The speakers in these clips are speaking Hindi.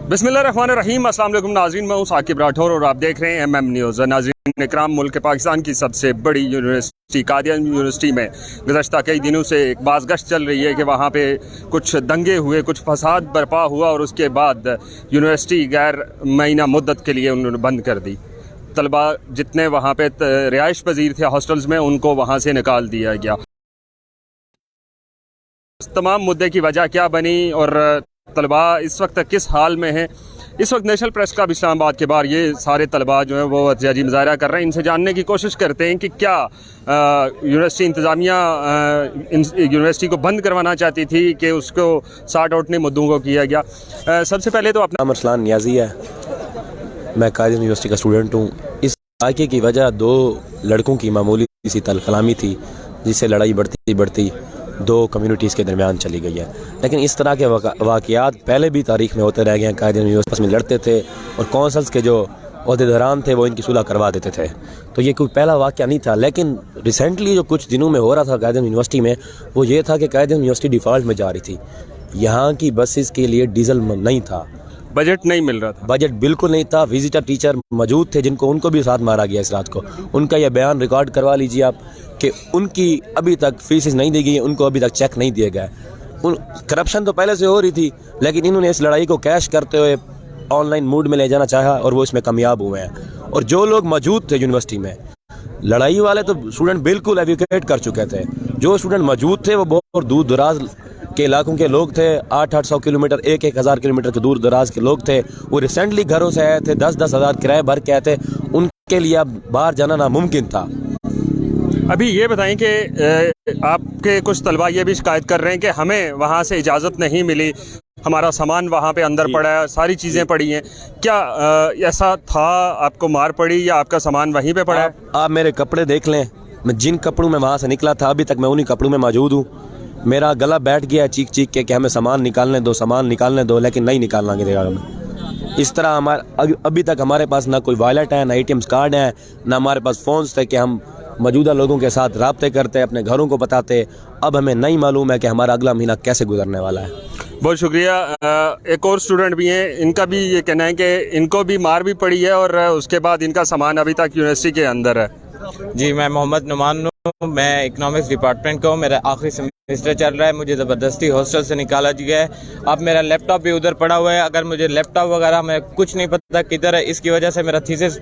बिस्मिल्लाहिर्रहमानिर्रहीम। अस्सलाम वालेकुम नाज़रीन, मैं हूं साकिब राठौर और आप देख रहे हैं MM न्यूज़। नाज़रीन इकराम, मुल्क पाकिस्तान की सबसे बड़ी यूनिवर्सिटी कादियान यूनिवर्सिटी में गुज़श्ता कई दिनों से एक बाज़गश्त चल रही है कि वहाँ पे कुछ दंगे हुए, कुछ फसाद बर्पा हुआ और उसके बाद यूनिवर्सिटी गैर महीना मुद्दत के लिए उन्होंने बंद कर दी। तलबा जितने वहाँ पे रिहाइश पजीर थे हॉस्टल्स में, उनको वहाँ से निकाल दिया गया। तमाम मुद्दे की वजह क्या बनी और तलबा इस वक्त किस हाल में हैं। इस वक्त नेशनल प्रेस क्लब इस्लामाबाद के बाहर ये सारे तलबा जो हैं वो एहतजाजी मुजाहरा कर रहे हैं। इनसे जानने की कोशिश करते हैं कि क्या यूनिवर्सिटी इंतज़ामिया यूनिवर्सिटी को बंद करवाना चाहती थी कि उसको सार्ट आउट नहीं मुद्दों को किया गया। सबसे पहले तो अपना नाम अरसलान नियाजी है, मैं कादियान यूनिवर्सिटी का स्टूडेंट हूँ। इस वाक़े की वजह दो लड़कों की मामूली सी तलखलामी थी, जिससे लड़ाई बढ़ती बढ़ती दो कम्युनिटीज़ के दरमियान चली गई है। लेकिन इस तरह के वाक़यात पहले भी तारीख़ में होते रह गए हैं। कादियान यूनिवर्सिटी में लड़ते थे और कौंसल्स के जो अहदेदारान थे वो इनकी सुलह करवा देते थे, तो ये कोई पहला वाक़या नहीं था। लेकिन रिसेंटली जो कुछ दिनों में हो रहा था कादियान यूनिवर्सिटी में, वो ये था कि कादियान यूनिवर्सिटी डिफ़ॉल्ट में जा रही थी। यहाँ की बसेस के लिए डीजल नहीं था, बजट नहीं मिल रहा था, बजट बिल्कुल नहीं था। विजिटर टीचर मौजूद थे जिनको उनको भी साथ मारा गया इस रात को। उनका यह बयान रिकॉर्ड करवा लीजिए आप कि उनकी अभी तक फीसेस नहीं दी गई, उनको अभी तक चेक नहीं दिए गए। करप्शन तो पहले से हो रही थी, लेकिन इन्होंने इस लड़ाई को कैश करते हुए ऑनलाइन मूड में ले जाना चाहा और वो इसमें कामयाब हुए हैं। और जो लोग मौजूद थे यूनिवर्सिटी में, लड़ाई वाले तो स्टूडेंट बिल्कुल एजुकेट कर चुके थे। जो स्टूडेंट मौजूद थे वो बहुत दूर दराज के इलाकों के लोग थे, 800 किलोमीटर 1000 किलोमीटर के दूर दराज के लोग थे। वो रिसेंटली घरों से आए थे, 10 हज़ार किराए भर के आए थे। उनके लिए अब बाहर जाना नामुमकिन था। अभी ये बताएं कि आपके कुछ तलबा ये भी शिकायत कर रहे हैं कि हमें वहाँ से इजाज़त नहीं मिली, हमारा सामान वहाँ पे अंदर पड़ा है, सारी चीज़ें पड़ी हैं। क्या ऐसा था? आपको मार पड़ी या आपका सामान वहीं पे पड़ा है? आप मेरे कपड़े देख लें, मैं जिन कपड़ों में वहाँ से निकला था अभी तक मैं उन्हीं कपड़ों में मौजूद हूँ। मेरा गला बैठ गया है चीख चीख के कि हमें सामान निकालने दो, सामान निकालने दो, लेकिन नहीं निकालना गिरेगा हमें। इस तरह अभी तक हमारे पास ना कोई वॉलेट है, ना ATM कार्ड है, ना हमारे पास फ़ोन्स थे कि हम मौजूदा लोगों के साथ राब्ते करते, अपने घरों को बताते। अब हमें नहीं मालूम है कि हमारा अगला महीना कैसे गुजरने वाला है। बहुत शुक्रिया। एक और स्टूडेंट भी हैं, इनका भी ये कहना है कि इनको भी मार भी पड़ी है और उसके बाद इनका सामान अभी तक यूनिवर्सिटी के अंदर है। जी, मैं मोहम्मद नुमान हूँ, मैं इकोनॉमिक्स डिपार्टमेंट का हूँ। मेरा आखिरी सेमेस्टर चल रहा है, मुझे ज़बरदस्ती हॉस्टल से निकाला गया है। अब मेरा लैपटॉप भी उधर पड़ा हुआ है। अगर मुझे लैपटॉप वगैरह में कुछ नहीं पता किधर है, इसकी वजह से मेरा थीसिस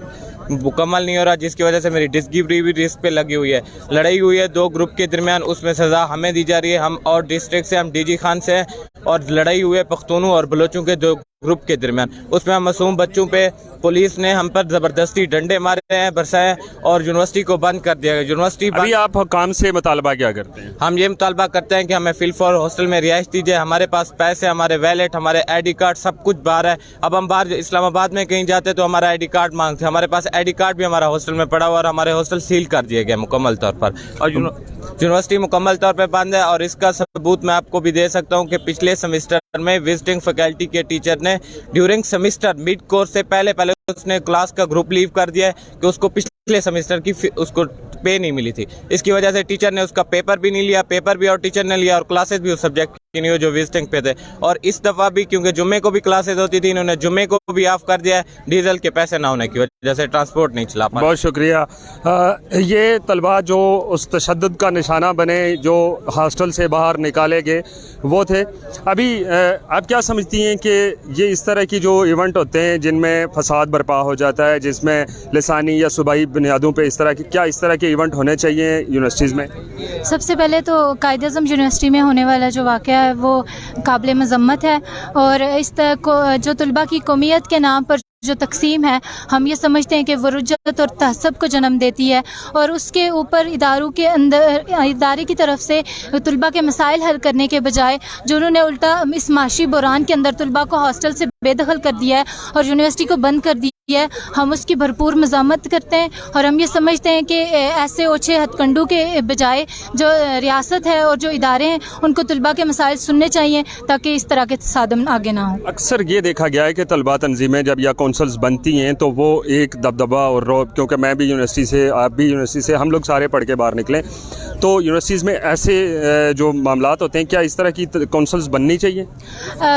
मुकम्मल नहीं हो रहा, जिसकी वजह से मेरी डिस्क्रिप्टिव भी रिस्क पे लगी हुई है। लड़ाई हुई है दो ग्रुप के दरमियान, उसमें सज़ा हमें दी जा रही है। हम और डिस्ट्रिक्ट से, हम DG खान से हैं, और लड़ाई हुई है पख्तूनों और बलोचों के दो ग्रुप के दरमियान। उसमें हम मासूम बच्चों पे पुलिस ने हम पर ज़बरदस्ती डंडे मारे हैं, बरसाए, और यूनिवर्सिटी को बंद कर दिया गया। यूनिवर्सिटी अभी आप हुकाम से मुतालबा क्या करते हैं? हम ये मुतालबा करते हैं कि हमें फिल फॉर हॉस्टल में रिहाइश दीजिए। हमारे पास पैसे, हमारे वैलेट, हमारे ID कार्ड, सब कुछ बाहर है। अब हम बाहर इस्लामाबाद में कहीं जाते तो हमारा ID कार्ड मांगते, हमारे पास ID कार्ड भी हमारा हॉस्टल में पड़ा हुआ और हमारे हॉस्टल सील कर दिया गया मुकम्मल तौर पर, और यूनिवर्सिटी मुकम्मल तौर पर बंद है। और इसका सबूत मैं आपको भी दे सकता हूँ कि पिछले सेमेस्टर में विजिटिंग फैकल्टी के टीचर ने ड्यूरिंग सेमेस्टर मिड कोर्स से पहले उसने क्लास का ग्रुप लीव कर दिया है कि उसको पिछले सेमेस्टर की उसको पे नहीं मिली थी। इसकी वजह से टीचर ने उसका पेपर भी नहीं लिया, पेपर भी और टीचर ने लिया, और क्लासेस भी उस सब्जेक्ट की नहीं हो जो विजिटिंग पे थे। और इस दफ़ा भी क्योंकि जुम्मे को भी क्लासेस होती थी, इन्होंने जुम्मे को भी ऑफ कर दिया है, डीजल के पैसे ना होने की वजह से ट्रांसपोर्ट नहीं चला पा। बहुत शुक्रिया। ये तलबा जो उस तशद्दुद का निशाना बने, जो हॉस्टल से बाहर निकाले गए, वो थे। अभी आप क्या समझती हैं कि ये इस तरह की जो इवेंट होते हैं जिनमें फसाद बर्पा हो जाता है, जिसमें लिसानी या सूबाई बुनियादों पे इस तरह के इवेंट होने चाहिए यूनिवर्सिटीज़ में? सबसे पहले तो कायद-ए-आज़म यूनिवर्सिटी में होने वाला जो वाक़या है वो काबिल मज़म्मत है, और इस तरह को जो तलबा की कौमियत के नाम पर जो तकसीम है, हम ये समझते हैं कि वो रुज्जत और तहस्सुब को जन्म देती है। और उसके ऊपर इदारों के अंदर, इदारे की तरफ से तलबा के मसाइल हल करने के बजाय जो उन्होंने उल्टा इस माशी बुरान के अंदर तलबा को हॉस्टल से बेदखल कर दिया है और यूनिवर्सिटी को बंद कर दिया है, हम उसकी भरपूर मज़ामत करते हैं और हम ये समझते हैं कि ऐसे ओछे हथकंडों के बजाय जो रियासत है और जो इदारे हैं उनको तलबा के मसाइल सुनने चाहिए ताकि इस तरह के तसादम आगे ना हो। अक्सर ये देखा गया है कि तलबा तंजीमें जब या कौंसल्स बनती हैं तो वो एक दबदबा और रौब, क्योंकि मैं भी यूनिवर्सिटी से, आप भी यूनिवर्सिटी से, हम लोग सारे पढ़ के बाहर निकले, तो यूनिवर्सिटीज़ में ऐसे जो मामलात होते हैं, क्या इस तरह की कौंसल्स बननी चाहिए?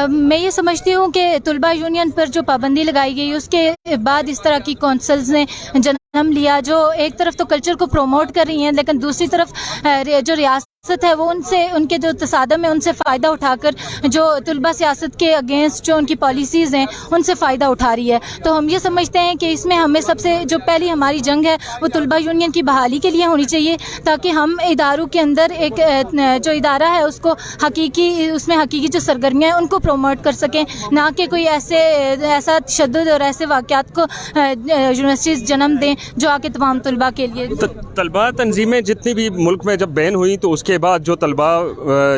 मैं ये समझती हूँ कि तलबा यूनियन पर जो पाबंदी लगाई गई उसके बाद इस तरह की कौंसल्स ने जन्म लिया जो एक तरफ तो कल्चर को प्रमोट कर रही हैं लेकिन दूसरी तरफ जो रियासत है वो उनसे, उनके जो तसादम है उनसे फ़ायदा उठाकर जो तलबा सियासत के अगेंस्ट जो उनकी पॉलिसीज़ हैं उनसे फ़ायदा उठा रही है। तो हम ये समझते हैं कि इसमें हमें सबसे जो पहली हमारी जंग है वो तलबा यूनियन की बहाली के लिए होनी चाहिए ताकि हम इदारों के अंदर एक जो इदारा है उसको हकीकी, उसमें हकीकी जो सरगर्मियाँ हैं उनको प्रमोट कर सकें, ना कि कोई ऐसा तशद्दुद और ऐसे वाक़यात को यूनिवर्सिटीज़ जन्म दें जो आके तमाम तलबा के लिए। तलबा तंजीमें जितनी भी मुल्क में जब बैन हुई तो उसके बाद जो तलबा,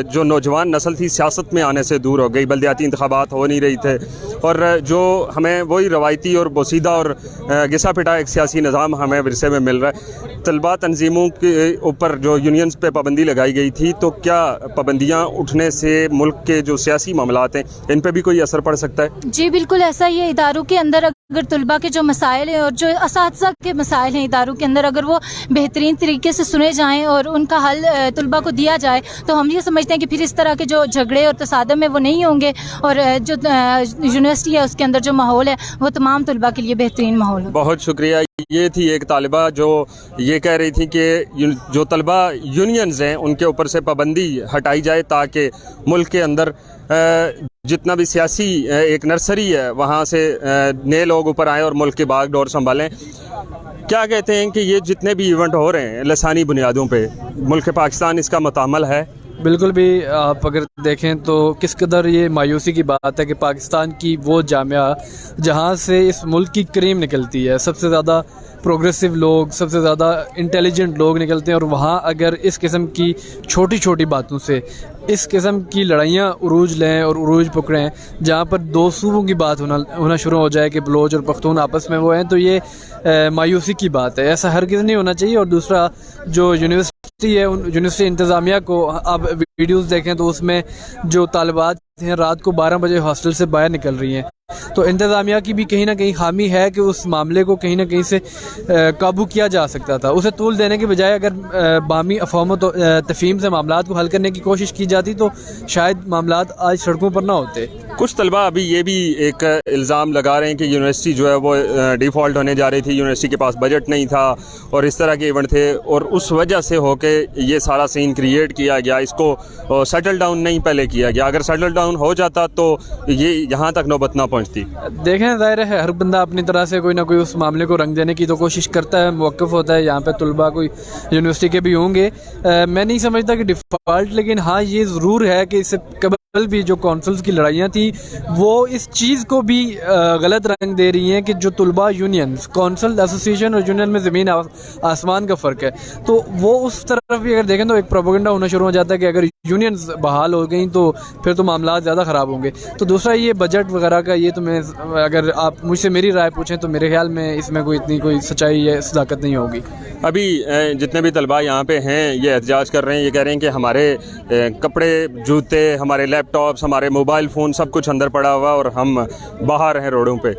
जो नौजवान नस्ल थी सियासत में आने से दूर हो गई, बल्दियाती इंतखाबात हो नहीं रही थे और जो हमें वही रवायती और बोसीदा और घिसा पिटा एक सियासी निज़ाम हमें विरसे में मिल रहा है। तलबा तंजीमों के ऊपर जो यूनियंस पे पाबंदी लगाई गई थी, तो क्या पाबंदियाँ उठने से मुल्क के जो सियासी मामलात हैं इन पर भी कोई असर पड़ सकता है? जी बिल्कुल ऐसा ही है। इदारों के अंदर अगर तलबा के जो मसाइल हैं और जो असातिज़ा के मसाइल हैं इदारों के अंदर अगर वो बेहतरीन तरीके से सुने जाएँ और उनका हल तलबा को दिया जाए तो हम ये समझते हैं कि फिर इस तरह के जो झगड़े और तसादम है वो नहीं होंगे और जो यूनिवर्सिटी है उसके अंदर जो माहौल है वो तमाम तलबा के लिए बेहतरीन माहौल है। बहुत शुक्रिया। ये थी एक तालिबा जो ये कह रही थी कि जो तलबा यूनियंस हैं उनके ऊपर से पाबंदी हटाई जाए ताकि मुल्क के अंदर जितना भी सियासी एक नर्सरी है वहाँ से नए लोग ऊपर आएँ और मुल्क की बागडोर संभालें। क्या कहते हैं कि ये जितने भी इवेंट हो रहे हैं लसानी बुनियादों पे, मुल्क पाकिस्तान इसका मुतामल है? बिल्कुल भी आप अगर देखें तो किस कदर ये मायूसी की बात है कि पाकिस्तान की वो जामिया जहाँ से इस मुल्क की क्रीम निकलती है, सबसे ज़्यादा प्रोग्रेसिव लोग, सबसे ज़्यादा इंटेलिजेंट लोग निकलते हैं और वहाँ अगर इस किस्म की छोटी छोटी बातों से इस किस्म की लड़ाइयाँ उरूज लें और उरूज पकड़ें जहाँ पर दो सूबों की बात होना शुरू हो जाए कि बलोच और पख्तून आपस में वो हैं, तो ये मायूसी की बात है। ऐसा हरगिज़ नहीं होना चाहिए। और दूसरा जो यूनिवर्सिटी है, उन यूनिवर्सिटी इंतज़ामिया को आप वीडियोस देखें तो उसमें जो तालिबात हैं रात को 12 बजे हॉस्टल से बाहर निकल रही हैं, तो इंतज़ामिया की भी कहीं ना कहीं खामी है कि उस मामले को कहीं ना कहीं से काबू किया जा सकता था। उसे तूल देने के बजाय अगर बामी अफवाम तफहीम से मामलात को हल करने की कोशिश की जाती तो शायद मामलात आज सड़कों पर ना होते। कुछ तलबा अभी ये भी एक इल्ज़ाम लगा रहे हैं कि यूनिवर्सिटी जो है वो डिफ़ॉल्ट होने जा रही थी, यूनिवर्सिटी के पास बजट नहीं था और इस तरह के इवेंट थे और उस वजह से होके ये सारा सीन क्रिएट किया गया, इसको सेटल डाउन नहीं पहले किया गया। अगर सेटल डाउन हो जाता तो ये यहाँ तक नौबत ना पहुँचती। देखें ज़ाहिर है हर बंदा अपनी तरह से कोई ना कोई उस मामले को रंग देने की तो कोशिश करता है, मौक़िफ़ होता है। यहाँ पे तलबा कोई यूनिवर्सिटी के भी होंगे, मैं नहीं समझता कि डिफ़ॉल्ट, लेकिन हाँ ये ज़रूर है कि इससे कबल भी जो कौंसल्स की लड़ाइयाँ थी वो इस चीज़ को भी गलत रंग दे रही हैं कि जो तलबा यूनियन, कौंसल एसोसिएशन और यूनियन में ज़मीन आसमान का फ़र्क है। तो वो उस तरफ भी अगर देखें तो एक प्रोपेगेंडा होना शुरू हो जाता है कि अगर यूनियंस बहाल हो गई तो फिर तो मामला ज़्यादा ख़राब होंगे। तो दूसरा ये बजट वगैरह का, ये तो मैं, अगर आप मुझसे मेरी राय पूछें तो मेरे ख्याल में इसमें कोई इतनी कोई सच्चाई या सदाकत नहीं होगी। अभी जितने भी तलबा यहाँ पे हैं ये एहतजाज कर रहे हैं, ये कह रहे हैं कि हमारे कपड़े, जूते, हमारे लैपटॉप्स, हमारे मोबाइल फ़ोन सब कुछ अंदर पड़ा हुआ और हम बाहर हैं रोडों पे।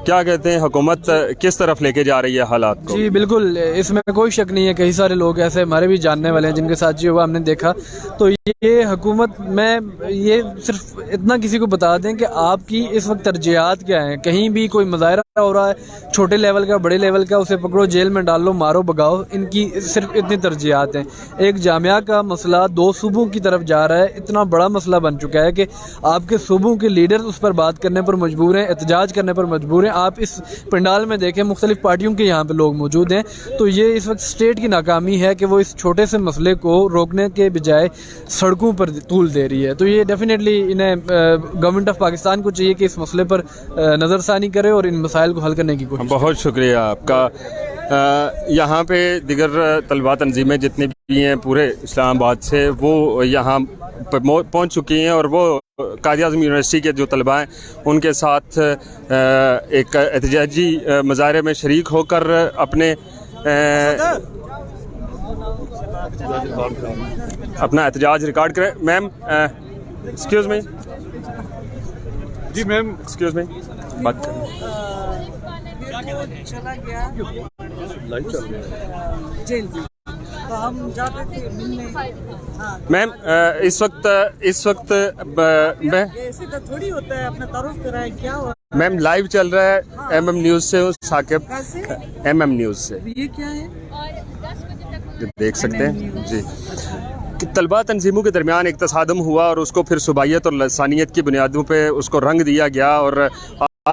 क्या कहते हैं, हुकूमत किस तरफ लेके जा रही है हालात को? जी बिल्कुल, इसमें कोई शक नहीं है। कई सारे लोग ऐसे हमारे भी जानने वाले हैं जिनके साथ ये हुआ हमने देखा। तो ये हुकूमत में ये सिर्फ इतना किसी को बता दें कि आपकी इस वक्त तरजीहात क्या हैं। कहीं भी कोई मुजाहरा हो रहा है, छोटे लेवल का, बड़े लेवल का, उसे पकड़ो, जेल में डाल लो, मारो, भगाओ, इनकी सिर्फ इतनी तरजीहात हैं। एक जामिया का मसला दो सूबों की तरफ जा रहा है, इतना बड़ा मसला बन चुका है कि आपके सूबों के लीडर उस पर बात करने पर मजबूर हैं, एहतजाज करने पर मजबूर हैं। आप इस पंडाल में देखें मुख्तलिफ पार्टियों के यहाँ पे लोग मौजूद हैं। तो ये इस वक्त स्टेट की नाकामी है कि वो इस छोटे से मसले को रोकने के बजाय सड़कों पर तूल दे रही है। तो ये डेफिनेटली इन्हें गवर्नमेंट ऑफ पाकिस्तान को चाहिए कि इस मसले पर नज़रसानी करे और इन मसाइल को हल करने की कोशिश। बहुत शुक्रिया आपका। यहाँ पे दिगर तलबा तंजीमें जितनी भी हैं पूरे इस्लामाबाद से, वो यहाँ पहुँच चुकी हैं और वो कायद आज़म यूनिवर्सिटी के जो तलबा हैं उनके साथ एक एहतजाजी मुजाहरे में शरीक होकर अपने अपना एहतजाज रिकॉर्ड करें। मैम एक्सक्यूज़ मी, जी मैम एक्सक्यूज़ मी, बात करें। चला गया जेल में, तो हम जाते थे मिलने। हाँ। मैम इस वक्त मैं ऐसे तो थोड़ी होता है, अपना तारुफ कराए क्या हुआ। मैम लाइव चल रहा है MM न्यूज़ से हूँ साकिब, MM न्यूज़ से। ये क्या है? देख सकते हैं जी कि तलबा तंजीमों के दरमियान एक तसादम हुआ और उसको फिर सुबाइयत और लसानियत की बुनियादों पे उसको रंग दिया गया। और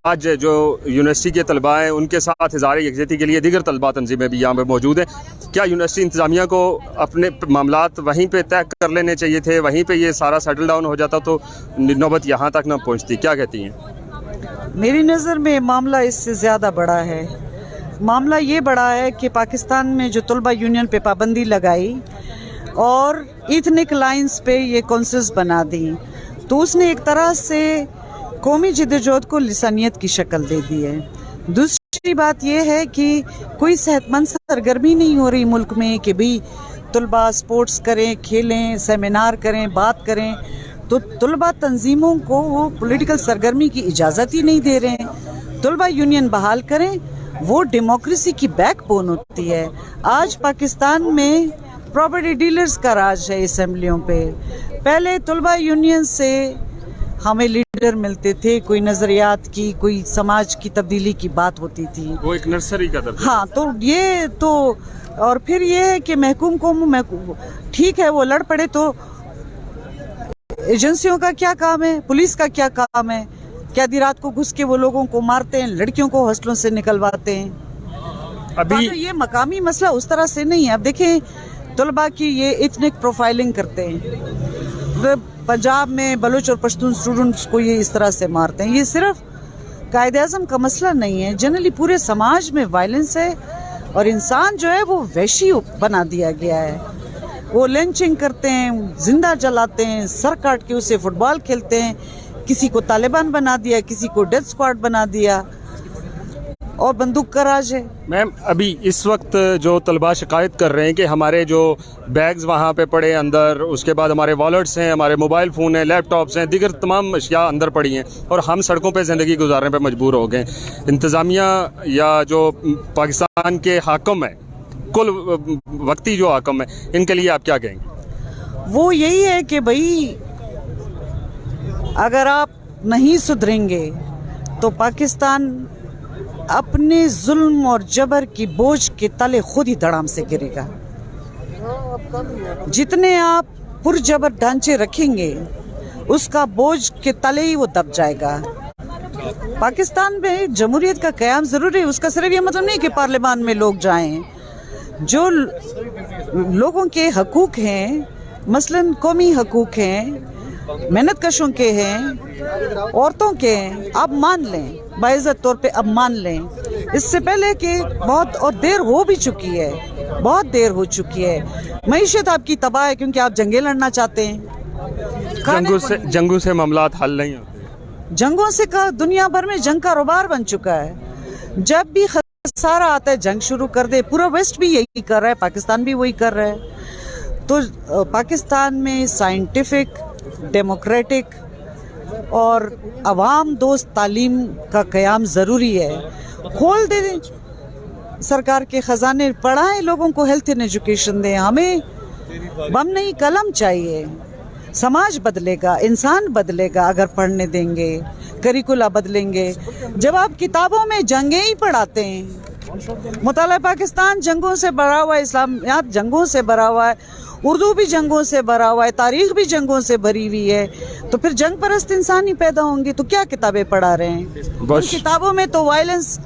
आज जो यूनिवर्सिटी के तलबा हैं उनके साथ इज़हार यकजहती के लिए दीगर तलबा तंजीमें भी यहाँ पे मौजूद हैं। क्या यूनिवर्सिटी इंतज़ामिया को अपने मामलात वहीं पे तय कर लेने चाहिए थे, वहीं पे ये सारा सेटल डाउन हो जाता तो नौबत यहाँ तक ना पहुँचती? क्या कहती हैं? मेरी नज़र में मामला इससे ज़्यादा बड़ा है। मामला ये बड़ा है कि पाकिस्तान में जो तलबा यूनियन पे पाबंदी लगाई और इथनिक लाइंस पे ये कौंसिल्स बना दी, तो उसने एक तरह से कौमी जद्दोजहद को लिसानियत की शक्ल दे दी है। दूसरी बात यह है कि कोई सेहतमंद सरगर्मी नहीं हो रही मुल्क में कि भाई तलबा स्पोर्ट्स करें, खेलें, सेमिनार करें, बात करें। तो तलबा तंजीमों को वो पॉलिटिकल सरगर्मी की इजाज़त ही नहीं दे रहे हैं। तलबा यूनियन बहाल करें, वो डेमोक्रेसी की बैकबोन होती है। आज पाकिस्तान में प्रॉपर्टी डीलर्स का राज है असेंबलियों पे। पहले तलबा यूनियन से हमें लीडर मिलते थे, कोई नजरियात की, कोई समाज की तब्दीली की बात होती थी, वो एक नर्सरी का दर्जा। हाँ, तो ये तो और फिर ये है कि महकूम को ठीक है वो लड़ पड़े, तो एजेंसियों का क्या काम है, पुलिस का क्या काम है? क्या आधी रात को घुस के वो लोगों को मारते हैं, लड़कियों को हॉस्टलों से निकलवाते हैं। अभी तो ये मकामी मसला उस तरह से नहीं है। अब देखें तलबा की ये इथनिक प्रोफाइलिंग करते हैं, पंजाब में बलूच और पश्तून स्टूडेंट्स को ये इस तरह से मारते हैं। ये सिर्फ कायद आज़म का मसला नहीं है, जनरली पूरे समाज में वायलेंस है और इंसान जो है वो वैशी बना दिया गया है। वो लिंचिंग करते हैं, जिंदा जलाते हैं, सर काट के उसे फुटबॉल खेलते हैं, किसी को तालिबान बना दिया, किसी को डेथ स्क्वाड बना दिया और बंदूक का राज है। मैम अभी इस वक्त जो तलबा शिकायत कर रहे हैं कि हमारे जो बैग्स वहाँ पे पड़े अंदर, उसके बाद हमारे वॉलेट्स हैं, हमारे मोबाइल फ़ोन हैं, लैपटॉप्स हैं, दीगर तमाम अशिया अंदर पड़ी हैं और हम सड़कों पे ज़िंदगी गुजारने पे मजबूर हो गए। इंतज़ामिया या जो पाकिस्तान के हाकम है, कुल वक्ती जो हाकम है, इनके लिए आप क्या कहेंगे? वो यही है कि भाई अगर आप नहीं सुधरेंगे तो पाकिस्तान अपने जुल्म और जबर की बोझ के तले खुद ही धड़ाम से गिरेगा। जितने आप पुरजबर ढांचे रखेंगे उसका बोझ के तले ही वो दब जाएगा। पाकिस्तान में जमहूरियत का क़याम ज़रूरी है, उसका सिर्फ ये मतलब नहीं कि पार्लियामान में लोग जाएं। जो लोगों के हकूक़ हैं, मसलन कौमी हकूक़ हैं, मेहनत कशों के हैं, औरतों के हैं, आप मान लें, बाइज़्ज़त तौर पे अब मान लें। इससे पहले कि बहुत और देर हो भी चुकी है, बहुत देर हो चुकी है। मईशत आपकी तबाह है क्योंकि आप जंगें लड़ना चाहते हैं। जंगों से मामलात हल नहीं होते। जंगों से का दुनिया भर में जंग का रोबार बन चुका है। जब भी खसारा आता है जंग शुरू कर दे। पूरा वेस्ट भी यही कर रहा है, पाकिस्तान भी वही कर रहा है। तो पाकिस्तान में साइंटिफिक, डेमोक्रेटिक और अवाम दोस्त तालीम का क़याम ज़रूरी है। खोल दे सरकार के ख़जाने, पढ़ाएं लोगों को, हेल्थ एंड एजुकेशन दें। हमें बम नहीं कलम चाहिए। समाज बदलेगा, इंसान बदलेगा अगर पढ़ने देंगे, करिकुला बदलेंगे। जब आप किताबों में जंगें ही पढ़ाते हैं, मुताला पाकिस्तान जंगों से भरा हुआ है, इस्लामियात जंगों से भरा हुआ है, उर्दू भी जंगों से भरा हुआ है, तारीख भी जंगों से भरी हुई है, तो फिर जंग परस्त इंसान ही पैदा होंगे। तो क्या किताबें पढ़ा रहे हैं? उन किताबों में तो वायलेंस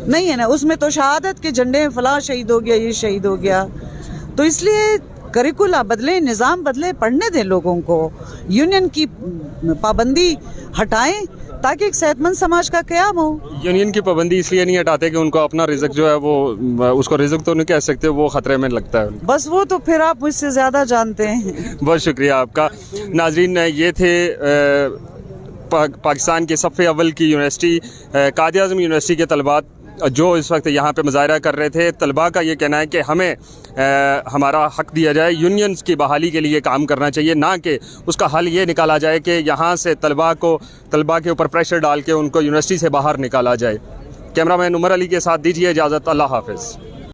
नहीं है ना, उसमें तो शहादत के झंडे, फलां शहीद हो गया, ये शहीद हो गया। तो इसलिए करिकुला बदले, निज़ाम बदले, पढ़ने दें लोगों को, यूनियन की पाबंदी हटाएं ताकि एक सेहतमंद समाज का क़याम हो। यूनियन की पाबंदी इसलिए नहीं हटाते कि उनको अपना रिज़्क जो है वो, उसको रिज़्क तो नहीं कह सकते, वो ख़तरे में लगता है। बस वो तो फिर आप मुझसे ज़्यादा जानते हैं। बहुत शुक्रिया आपका। नाज़रीन, ये थे पाकिस्तान के सफ़े अव्वल की यूनिवर्सिटी कायद आज़म यूनिवर्सिटी के तलबा जो इस वक्त यहाँ पे मुजाहरा कर रहे थे। तलबा का ये कहना है कि हमें हमारा हक़ दिया जाए, यूनियंस की बहाली के लिए काम करना चाहिए, ना कि उसका हल ये निकाला जाए कि यहाँ से तलबा के ऊपर प्रेशर डाल के उनको यूनिवर्सिटी से बाहर निकाला जाए। कैमरामैन उमर अली के साथ दीजिए इजाज़त। अल्लाह हाफ़िज़।